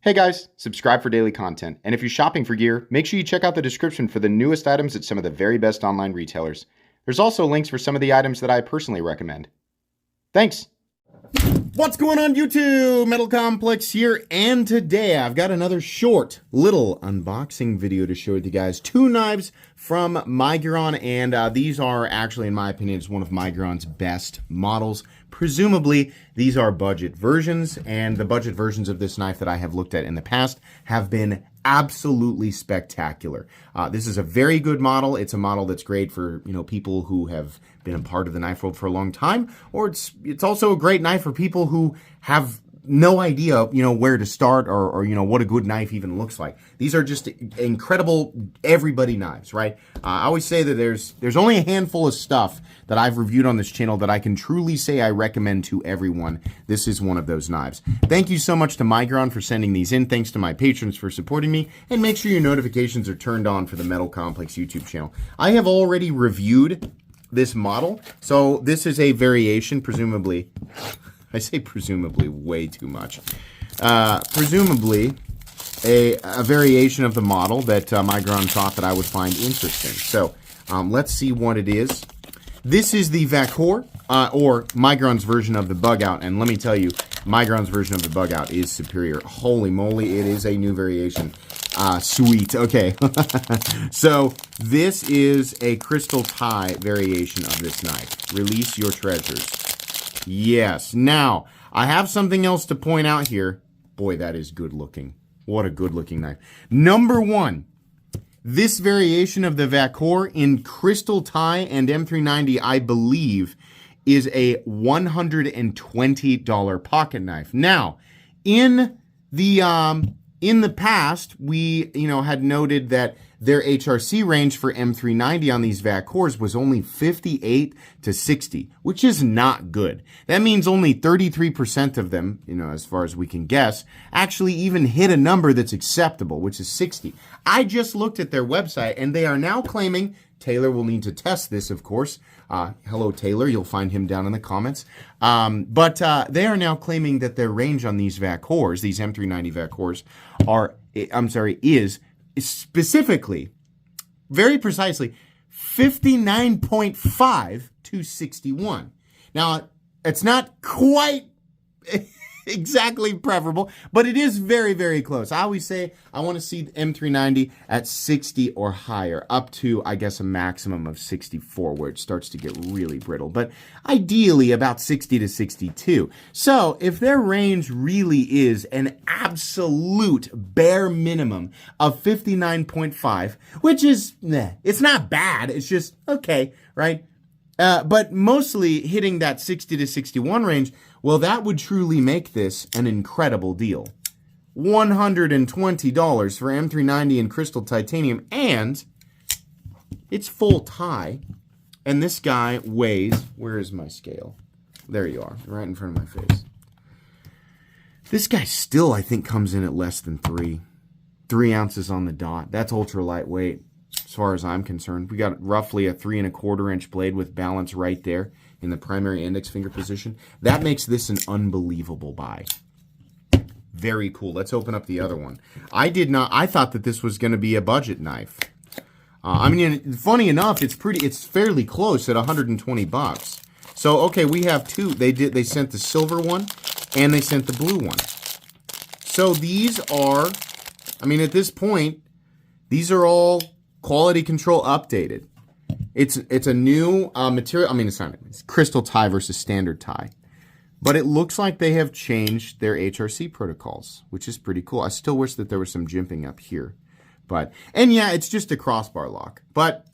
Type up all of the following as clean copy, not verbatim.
Hey guys, subscribe for daily content, and if you're shopping for gear, make sure you check out the description for the newest items at some of the very best online retailers. There's also links for some of the items that I personally recommend. Thanks! What's going on YouTube? Metal Complex here, and today I've got another short little unboxing video to share with you guys. Two knives from Miguron, and these are actually, in my opinion, it's one of Miguron's best models. Presumably, these are budget versions, and the budget versions of this knife that I have looked at in the past have been absolutely spectacular. This is a very good model. It's a model that's great for, people who have been a part of the knife world for a long time, or it's also a great knife for people who have no idea, where to start or what a good knife even looks like. These are just incredible everybody knives, right? I always say that there's only a handful of stuff that I've reviewed on this channel that I can truly say I recommend to everyone. This is one of those knives. Thank you so much to Miguron for sending these in. Thanks to my patrons for supporting me, and make sure your notifications are turned on for the Metal Complex YouTube channel. I have already reviewed this model, so this is a variation, presumably. I say presumably way too much. Presumably a variation of the model that Miguron thought that I would find interesting. So let's see what it is. This is the Vakor, or Miguron's version of the bug out, and let me tell you, Miguron's version of the bug out is superior. Holy moly, it is a new variation. Sweet. Okay. So this is a crystal tie variation of this knife. Release your treasures. Yes. Now, I have something else to point out here. Boy, that is good looking. What a good looking knife. Number one, this variation of the Vakor in crystal tie and M390, I believe, is a $120 pocket knife. Now, in the past, we, had noted that their HRC range for M390 on these Vakors was only 58 to 60, which is not good. That means only 33% of them, as far as we can guess, actually even hit a number that's acceptable, which is 60. I just looked at their website, and they are now claiming, Taylor will need to test this, of course. Hello, Taylor. You'll find him down in the comments. But they are now claiming that their range on these Vakors, these M390 Vakors, is specifically, very precisely, 59.5 to 61. Now, it's not quite exactly preferable, but it is very, very close. I always say I want to see the M390 at 60 or higher, up to, I guess, a maximum of 64, where it starts to get really brittle, but ideally about 60 to 62. So if their range really is an absolute bare minimum of 59.5, which is, it's not bad, it's just okay, right? But mostly hitting that 60 to 61 range, well, that would truly make this an incredible deal. $120 for M390 in crystal titanium, and it's full tie. And this guy weighs, where is my scale? There you are, right in front of my face. This guy still, I think, comes in at less than 3 ounces on the dot. That's ultra lightweight, as far as I'm concerned. We got roughly a 3 1/4 inch blade with balance right there in the primary index finger position. That makes this an unbelievable buy. Very cool. Let's open up the other one. I thought that this was going to be a budget knife. Funny enough, it's fairly close at 120 bucks. So, okay, we have two. They sent the silver one and they sent the blue one. So these are, at this point, these are all quality control updated. It's a new material. It's crystal tie versus standard tie. But it looks like they have changed their HRC protocols, which is pretty cool. I still wish that there was some jimping up here. And yeah, it's just a crossbar lock. But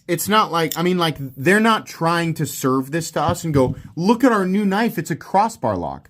it's not like, they're not trying to serve this to us and go, look at our new knife, it's a crossbar lock.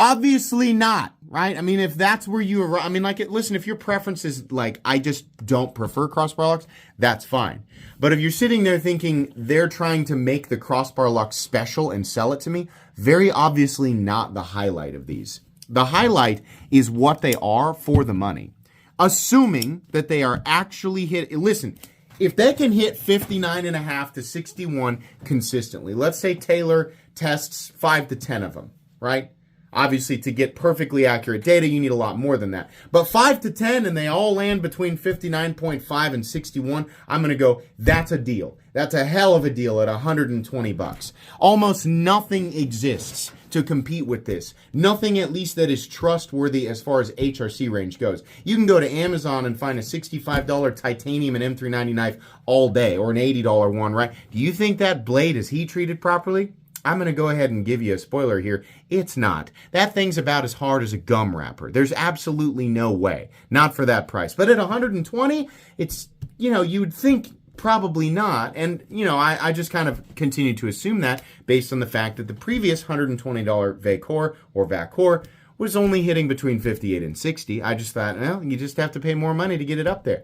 Obviously not, right? If that's where you are, listen, if your preference is I just don't prefer crossbar locks, that's fine. But if you're sitting there thinking they're trying to make the crossbar lock special and sell it to me, very obviously not the highlight of these. The highlight is what they are for the money. Assuming that they are actually listen, if they can hit 59.5 to 61 consistently, let's say Taylor tests 5 to 10 of them, right? Obviously, to get perfectly accurate data, you need a lot more than that. But 5 to 10, and they all land between 59.5 and 61, I'm going to go, that's a deal. That's a hell of a deal at $120. Almost nothing exists to compete with this. Nothing, at least, that is trustworthy as far as HRC range goes. You can go to Amazon and find a $65 titanium and M390 knife all day, or an $80 one, right? Do you think that blade is heat treated properly? I'm going to go ahead and give you a spoiler here. It's not. That thing's about as hard as a gum wrapper. There's absolutely no way. Not for that price. But at 120, it's, you would think probably not. And, I just kind of continue to assume that based on the fact that the previous $120 Vakor was only hitting between 58 and 60. I just thought, well, you just have to pay more money to get it up there.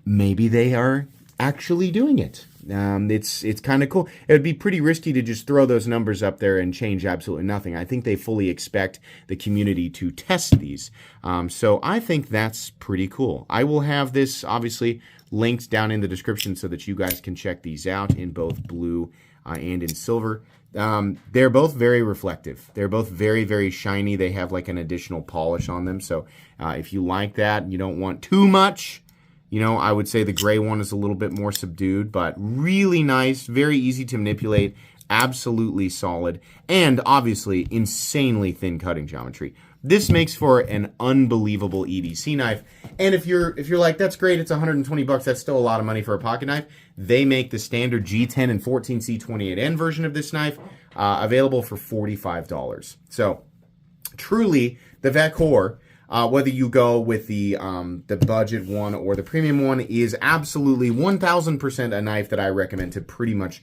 Maybe they are actually doing it. It's kind of cool. It would be pretty risky to just throw those numbers up there and change absolutely nothing. I think they fully expect the community to test these. So I think that's pretty cool. I will have this, obviously, linked down in the description so that you guys can check these out in both blue and in silver. They're both very reflective. They're both very, very shiny. They have like an additional polish on them. So if you like that and you don't want too much, I would say the gray one is a little bit more subdued, but really nice, very easy to manipulate, absolutely solid, and obviously insanely thin cutting geometry. This makes for an unbelievable EDC knife. And if you're like, that's great, it's $120, that's still a lot of money for a pocket knife, they make the standard G10 and 14C28N version of this knife available for $45. So truly, the Vakor, whether you go with the budget one or the premium one, is absolutely 1000% a knife that I recommend to pretty much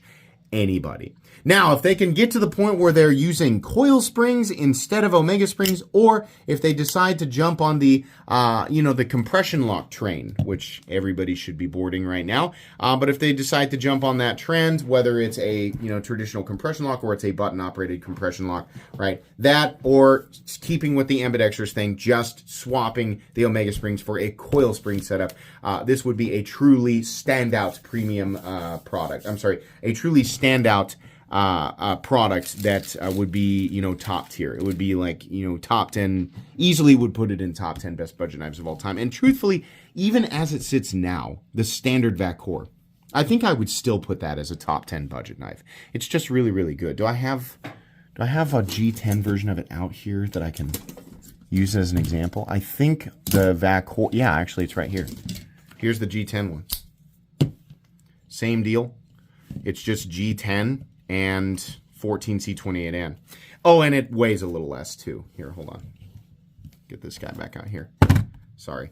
anybody. Now, if they can get to the point where they're using coil springs instead of omega springs, or if they decide to jump on the, the compression lock train, which everybody should be boarding right now, but if they decide to jump on that trend, whether it's a, traditional compression lock or it's a button-operated compression lock, right, that, or keeping with the ambidextrous thing, just swapping the omega springs for a coil spring setup, this would be a truly standout premium product. I'm sorry, a truly standout product that would be, top tier. It would be like, top 10, easily would put it in top 10 best budget knives of all time. And truthfully, even as it sits now, the standard Vakor, I think I would still put that as a top 10 budget knife. It's just really, really good. Do I have a G10 version of it out here that I can use as an example? I think the Vakor, yeah, actually it's right here. Here's the G10 one. Same deal. It's just G10 and 14C28N. Oh, and it weighs a little less too. Here, hold on. Get this guy back out here. Sorry.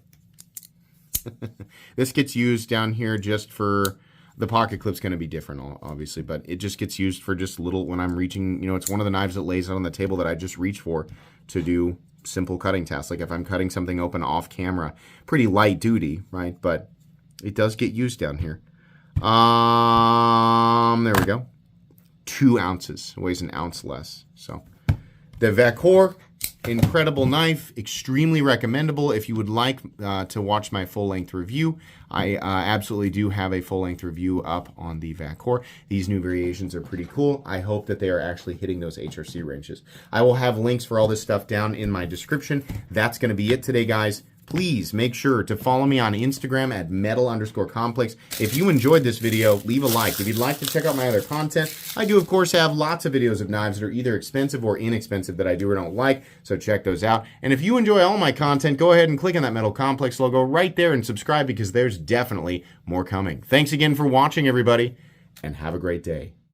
This gets used down here just for, the pocket clip's going to be different, obviously, but it just gets used for just little, when I'm reaching, it's one of the knives that lays out on the table that I just reach for to do simple cutting tasks. Like if I'm cutting something open off camera, pretty light duty, right? But it does get used down here. There we go. 2 ounces. It weighs an ounce less. So the Vakor, incredible knife, extremely recommendable. If you would like to watch my full-length review, I absolutely do have a full-length review up on the Vakor. These new variations are pretty cool. I hope that they are actually hitting those HRC ranges. I will have links for all this stuff down in my description. That's going to be it today, guys. Please make sure to follow me on Instagram at metal_complex. If you enjoyed this video, leave a like. If you'd like to check out my other content, I do, of course, have lots of videos of knives that are either expensive or inexpensive that I do or don't like, so check those out. And if you enjoy all my content, go ahead and click on that Metal Complex logo right there and subscribe, because there's definitely more coming. Thanks again for watching, everybody, and have a great day.